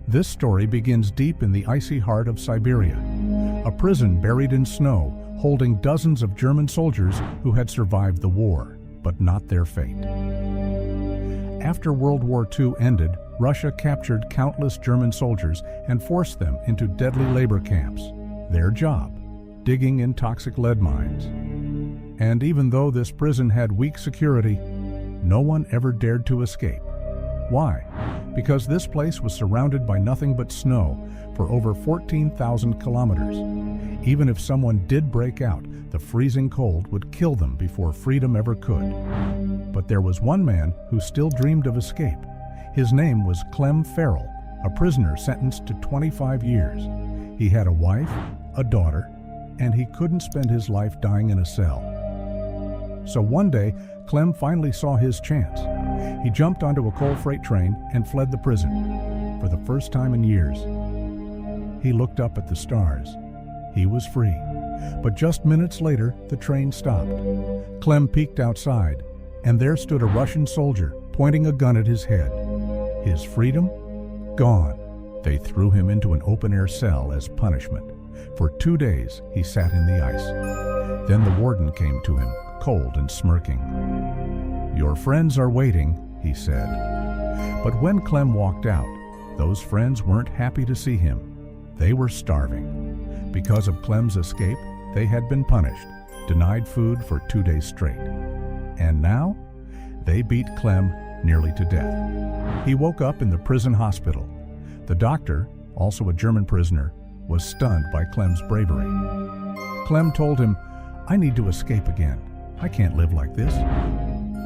This story begins deep in the icy heart of Siberia, a prison buried in snow holding dozens of German soldiers who had survived the war, but not their fate. After World War II ended, Russia captured countless German soldiers and forced them into deadly labor camps. Their job, digging in toxic lead mines. And even though this prison had weak security, no one ever dared to escape. Why? Because this place was surrounded by nothing but snow for over 14,000 kilometers. Even if someone did break out, the freezing cold would kill them before freedom ever could. But there was one man who still dreamed of escape. His name was Clem Farrell, a prisoner sentenced to 25 years. He had a wife, a daughter, and he couldn't spend his life dying in a cell. So one day, Clem finally saw his chance. He jumped onto a coal freight train and fled the prison. For the first time in years, he looked up at the stars. He was free. But just minutes later, the train stopped. Clem peeked outside, and there stood a Russian soldier pointing a gun at his head. His freedom? Gone. They threw him into an open-air cell as punishment. For 2 days, he sat in the ice. Then the warden came to him, cold and smirking. "Your friends are waiting," he said. But when Clem walked out, those friends weren't happy to see him. They were starving. Because of Clem's escape, they had been punished, denied food for 2 days straight. And now, they beat Clem nearly to death. He woke up in the prison hospital. The doctor, also a German prisoner, was stunned by Clem's bravery. Clem told him, "I need to escape again. I can't live like this."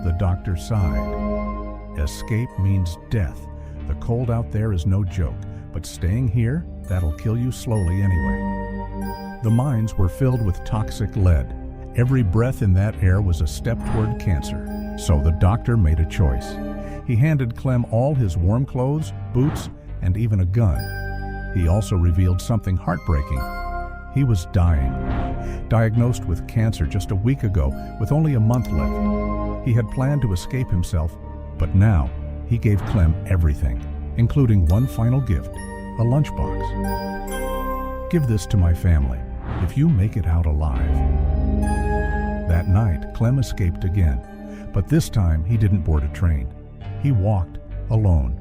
The doctor sighed. "Escape means death. The cold out there is no joke, but staying here, that'll kill you slowly anyway." The mines were filled with toxic lead. Every breath in that air was a step toward cancer. So the doctor made a choice. He handed Clem all his warm clothes, boots, and even a gun. He also revealed something heartbreaking. He was dying. Diagnosed with cancer just a week ago, with only a month left. He had planned to escape himself, but now he gave Clem everything, including one final gift, a lunchbox. "Give this to my family, if you make it out alive." That night, Clem escaped again, but this time he didn't board a train. He walked, alone,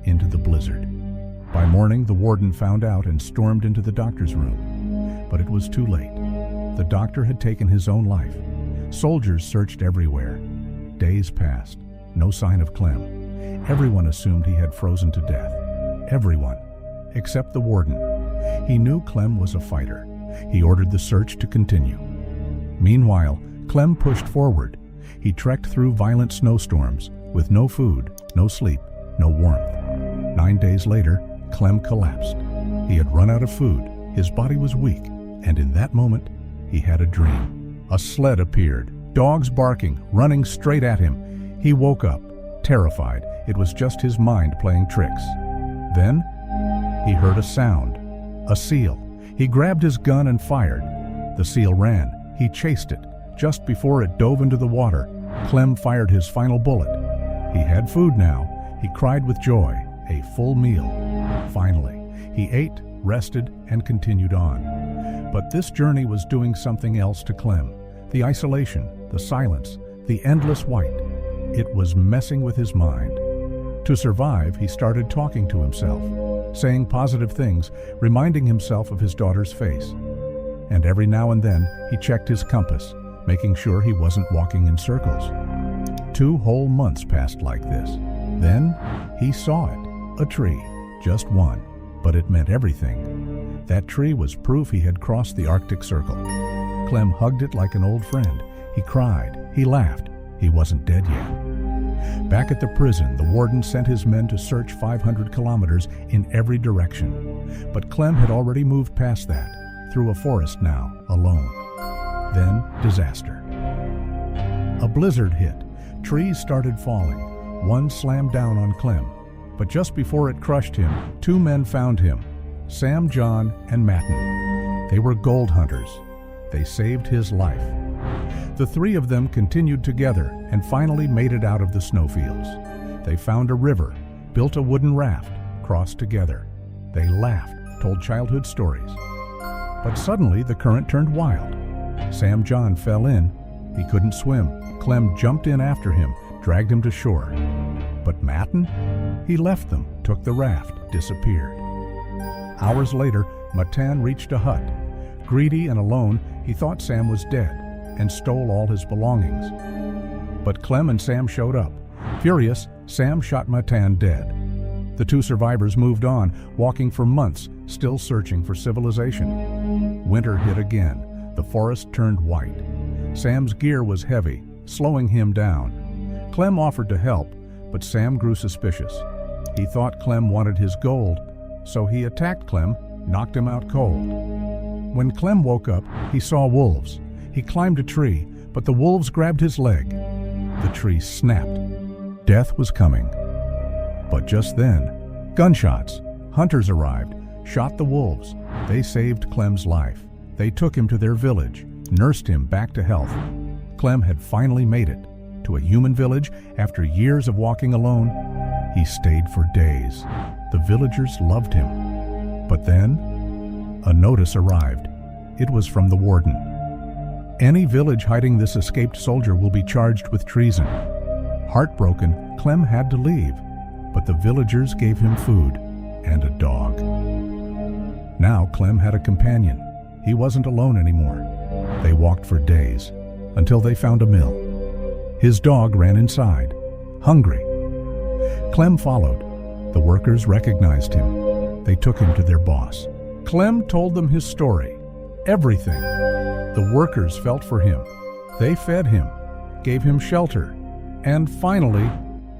into the blizzard. By morning, the warden found out and stormed into the doctor's room. But it was too late. The doctor had taken his own life. Soldiers searched everywhere. Days passed. No sign of Clem. Everyone assumed he had frozen to death. Everyone, except the warden. He knew Clem was a fighter. He ordered the search to continue. Meanwhile, Clem pushed forward. He trekked through violent snowstorms with no food, no sleep, no warmth. 9 days later, Clem collapsed. He had run out of food, his body was weak, and in that moment, he had a dream. A sled appeared, dogs barking, running straight at him. He woke up, terrified. It was just his mind playing tricks. Then, he heard a sound. A seal. He grabbed his gun and fired. The seal ran. He chased it. Just before it dove into the water, Clem fired his final bullet. He had food now. He cried with joy. A full meal. Finally, he ate, rested, and continued on. But this journey was doing something else to Clem. The isolation, the silence, the endless white. It was messing with his mind. To survive, he started talking to himself, saying positive things, reminding himself of his daughter's face. And every now and then, he checked his compass, making sure he wasn't walking in circles. 2 whole months passed like this. Then, he saw it. A tree. Just one. But it meant everything. That tree was proof he had crossed the Arctic Circle. Clem hugged it like an old friend. He cried. He laughed. He wasn't dead yet. Back at the prison, the warden sent his men to search 500 kilometers in every direction. But Clem had already moved past that, through a forest now, alone. Then, disaster. A blizzard hit. Trees started falling. One slammed down on Clem. But just before it crushed him, 2 men found him, Sam John and Matten. They were gold hunters. They saved his life. The 3 of them continued together and finally made it out of the snowfields. They found a river, built a wooden raft, crossed together. They laughed, told childhood stories. But suddenly the current turned wild. Sam John fell in. He couldn't swim. Clem jumped in after him, dragged him to shore. But Matten? He left them, took the raft, disappeared. Hours later, Matten reached a hut. Greedy and alone, he thought Sam was dead and stole all his belongings. But Clem and Sam showed up. Furious, Sam shot Matten dead. The two survivors moved on, walking for months, still searching for civilization. Winter hit again. The forest turned white. Sam's gear was heavy, slowing him down. Clem offered to help, but Sam grew suspicious. He thought Clem wanted his gold, so he attacked Clem, knocked him out cold. When Clem woke up, he saw wolves. He climbed a tree, but the wolves grabbed his leg. The tree snapped. Death was coming. But just then, gunshots. Hunters arrived, shot the wolves. They saved Clem's life. They took him to their village, nursed him back to health. Clem had finally made it to a human village after years of walking alone. He stayed for days. The villagers loved him. But then, a notice arrived. It was from the warden. Any village hiding this escaped soldier will be charged with treason. Heartbroken, Clem had to leave, but the villagers gave him food and a dog. Now Clem had a companion. He wasn't alone anymore. They walked for days, until they found a mill. His dog ran inside, hungry. Clem followed. The workers recognized him. They took him to their boss. Clem told them his story, everything. The workers felt for him. They fed him, gave him shelter, and finally,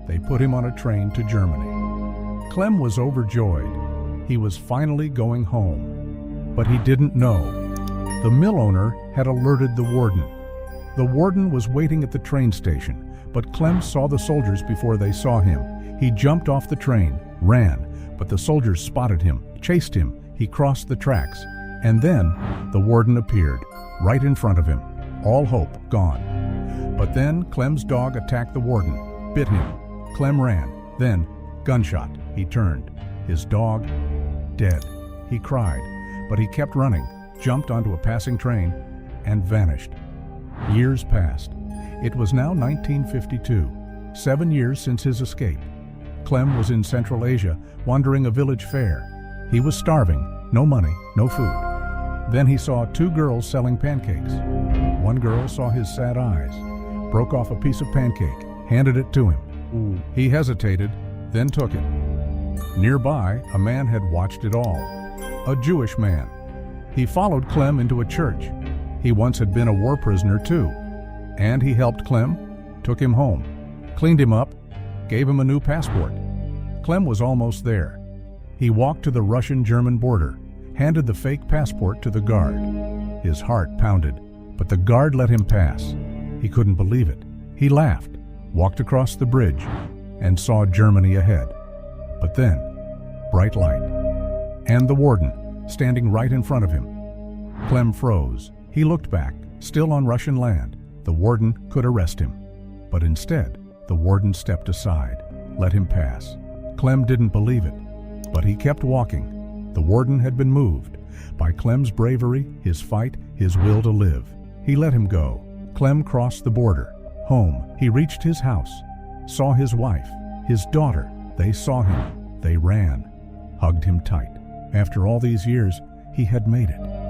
they put him on a train to Germany. Clem was overjoyed. He was finally going home. But he didn't know. The mill owner had alerted the warden. The warden was waiting at the train station, but Clem saw the soldiers before they saw him. He jumped off the train, ran, but the soldiers spotted him, chased him. He crossed the tracks. And then the warden appeared, right in front of him. All hope gone. But then Clem's dog attacked the warden, bit him. Clem ran. Then, gunshot. He turned. His dog, dead. He cried, but he kept running, jumped onto a passing train, and vanished. Years passed. It was now 1952, 7 years since his escape. Clem was in Central Asia, wandering a village fair. He was starving, no money, no food. Then he saw two girls selling pancakes. One girl saw his sad eyes, broke off a piece of pancake, handed it to him. He hesitated, then took it. Nearby, a man had watched it all. A Jewish man. He followed Clem into a church. He once had been a war prisoner too. And he helped Clem, took him home, cleaned him up, gave him a new passport. Clem was almost there. He walked to the Russian-German border, handed the fake passport to the guard. His heart pounded, but the guard let him pass. He couldn't believe it. He laughed, walked across the bridge, and saw Germany ahead. But then, bright light, and the warden, standing right in front of him. Clem froze. He looked back, still on Russian land. The warden could arrest him. But instead, the warden stepped aside, let him pass. Clem didn't believe it, but he kept walking. The warden had been moved by Clem's bravery, his fight, his will to live. He let him go. Clem crossed the border. Home. He reached his house, saw his wife, his daughter. They saw him. They ran, hugged him tight. After all these years, he had made it.